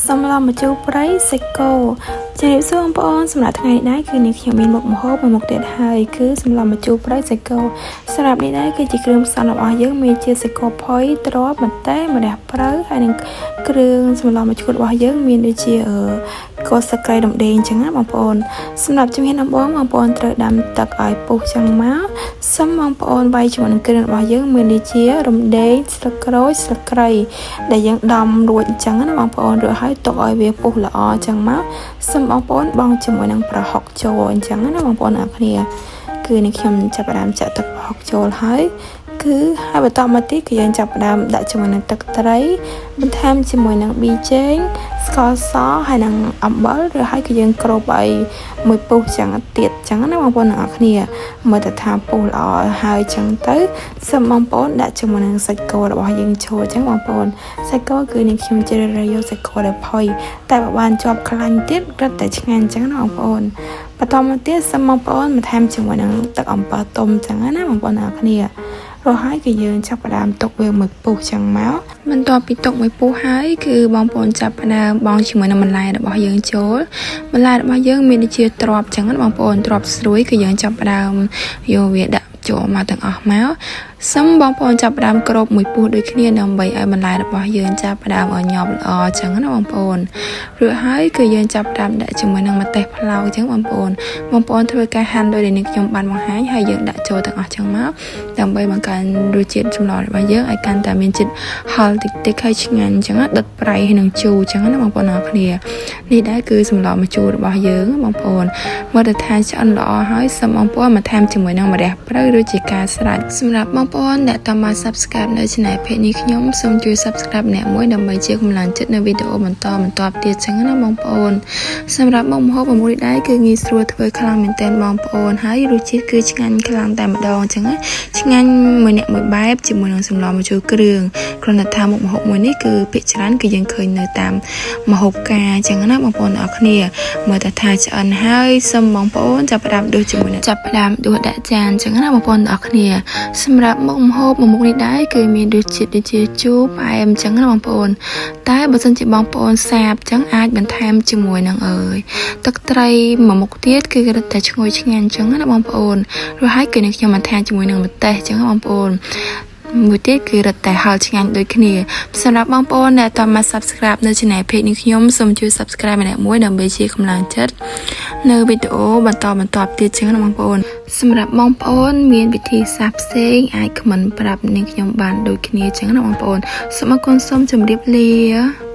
សម្រាប់ម្ជូរព្រៃសាច់គោជំរាបសួរបងប្អូនសម្រាប់ថ្ងៃនេះដែរគឺនេះខ្ញុំមានមុខម្ហូបមួយមុខទៀតហើយគឺសម្រាប់ម្ជូរព្រៃសាច់គោសម្រាប់នេះដែរគឺជាគ្រឿងផ្សំរបស់យើងមានជាសាច់គោផុយទ្រាប់ម្ទេសម្រះព្រៅហើយនិងគ្រឿងសម្រាប់ម្ជូររបស់យើងមានដូចជាគល់ស្លឹកគ្រៃរំដេងអញ្ចឹងណាបងប្អូនសម្រាប់ជំហានដំបូងបងប្អូនត្រូវដាំទឹកឲ្យពុះចឹងមកសូមបងប្អូនវាយជាមួយនឹងគ្រឿងរបស់យើងមានដូចជារំដេងស្លឹកក្រូចស្លឹកគ្រៃដែលយើងដំរួចអញ្ចឹងណាបងប្អូនរួចហើយទុកឲ្យវាពុះល្អអញ្ចឹងមកសូមបងប្អូនបងជាមួយនឹងប្រហុកចូលអញ្ចឹងណាបងប្អូនអ្នកគ្នាគឺនេះខ្ញុំចាប់ផ្ដើមចាក់ទឹកប្រហុកចូលហើយហើយបន្តមកទៀតគឺយើងចាប់ផ្ដើមដាក់ជាមួយនឹងទឹកត្រីបន្ថែមជាមួយនឹងប៊ីចេងស្ករសហើយនិងអំបិលឬហើយគឺយើងគ្របឲ្យមួយពុះចឹងទៀតចឹងណាបងប្អូនអ្នកគ្នាមើលទៅថាពុះល្អហើយចឹងទៅសូមបងប្អូនដាក់ជាមួយនឹងសាច់គោរបស់យើងចូលចឹងបងប្អូនសាច់គោគឺនេះខ្ញុំជ្រើសរើសយកសាច់គោដែលផុយតែបើបានជាប់ខ្លាញ់ទៀតរឹតតែឆ្ងាញ់ចឹងណាបងប្អូនបន្តមកទៀតសូមបងប្អូនបន្ថែមជាមួយនឹងទឹកអំបិលទុំចឹងណាបងប្អូនអ្នកគ្នារហូតគឺយើងចាប់ផ្ដើមទុកវាមួយពុះចឹងមកបន្ទាប់ពីទុកមួយពុះហើយគឺបងប្អូនចាប់ផ្ដើមបងជាមួយនឹងបន្លែរបស់យើងចូលបន្លែរបស់យើងមានដូចជាទ្រាប់ចឹងណាបងប្អូនទ្រាប់ស្រួយគឺយើងចាប់ផ្ដើមយកវាដាក់ចូលមកទាំងអស់មកសូមបងប្អូនចាប់ផ្ដើមគ្របមួយពុះដូចគ្នាដើម្បីឲ្យបន្លែរបស់យើងចាប់ផ្ដើមឲ្យញាប់ល្អចឹងណាបងប្អូនរួចហើយគឺយើងចាប់ផ្ដើមដាក់ជាមួយនឹងម្ទេសផ្លោកចឹងបងប្អូនធ្វើការហាន់ដោយដែលនេះខ្ញុំបានបង្ហាញហើយយើងដាក់ចូលទាំងអស់ចឹងមកដើម្បីបង្កើនរសជាតិសម្លរបស់យើងឲ្យកាន់តែមានជាតិហឹរតិចតិចហើយឆ្ងាញ់ចឹងដុតប្រៃហើយនឹងជូរចឹងណាបងប្អូនអរគ្នានេះដែរគឺសម្លម្ជូររបស់យើងបងប្អូនមើលទៅថាឆ្អិនល្អហើយសូមបងប្អូនមកថែមជាមួយនឹងម្រះព្រៅឬជាការស្រេចសម្រាប់បងប្អូនអ្នកតាមមក Subscribe នៅ Channel เพจនេះខ្ញុំសូមជួយ Subscribe អ្នកមួយដើម្បីជាកម្លាំងចិត្តនៅវីដេអូបន្តទៀតចឹងណាបងប្អូនសម្រាប់មុខម្ហូបមួយដែរគឺងាយស្រួលធ្វើខ្លាំងមែនទែនបងប្អូនហើយរសជាតិគឺឆ្ងាញ់ខ្លាំងតែម្ដងចឹងណាឆ្ងាញ់មួយអ្នកមួយបែបជាមួយនឹងសម្លម្ជូរគ្រឿងគ្រាន់តែថាមុខម្ហូបមួយនេះគឺភាគច្រើនគឺយើងឃើញនៅតាមម្ហូបការចឹងណាបងប្អូនអរគ្នាមើលតែថាឆ្អិនហើយសូមបងប្អូនចាប់ផ្ដើមដួសជាមួយនឹងចាប់ផ្ដើមដួសដាក់ចានចឹងណាបងប្អូនអរគ្នាសម្រាប់មុខម្ហូបមួយមុខនេះដែរគឺមានរសជាតិដូចជាជូរផ្អែមចឹងណាបងប្អូនតែបើសិនជាបងប្អូនសាបចឹងអាចបន្ថែមជាមួយនឹងទឹកត្រីមួយមុខទៀតគឺរឹតតែឈ្ងុយឆ្ងាញ់ចឹងណាបងប្អូនរួចហើយគឺនឹងខ្ញុំបន្ថែមជាមួយនឹងម្ទេសចឹងណាបងប្អូនមួយទៀតគឺរឹតតែហឹរឆ្ងាញ់ដូចគ្នាសម្រាប់បងប្អូនដែលតាមមក Subscribe នៅ Channel เพจនេះខ្ញុំសូមជួយ Subscribe ម្នាក់មួយដើម្បីជាកម្លាំងចិត្តនៅវីដេអូបន្តទៀតចឹងណាបងប្អូនសម្រាប់បងប្អូនមានវិធីសាស្ត្រផ្សេងអាចខមមិនប្រាប់នាងខ្ញុំបានដូចគ្នាចឹងណាបងប្អូនសូមអរគុណសូមជម្រាបលា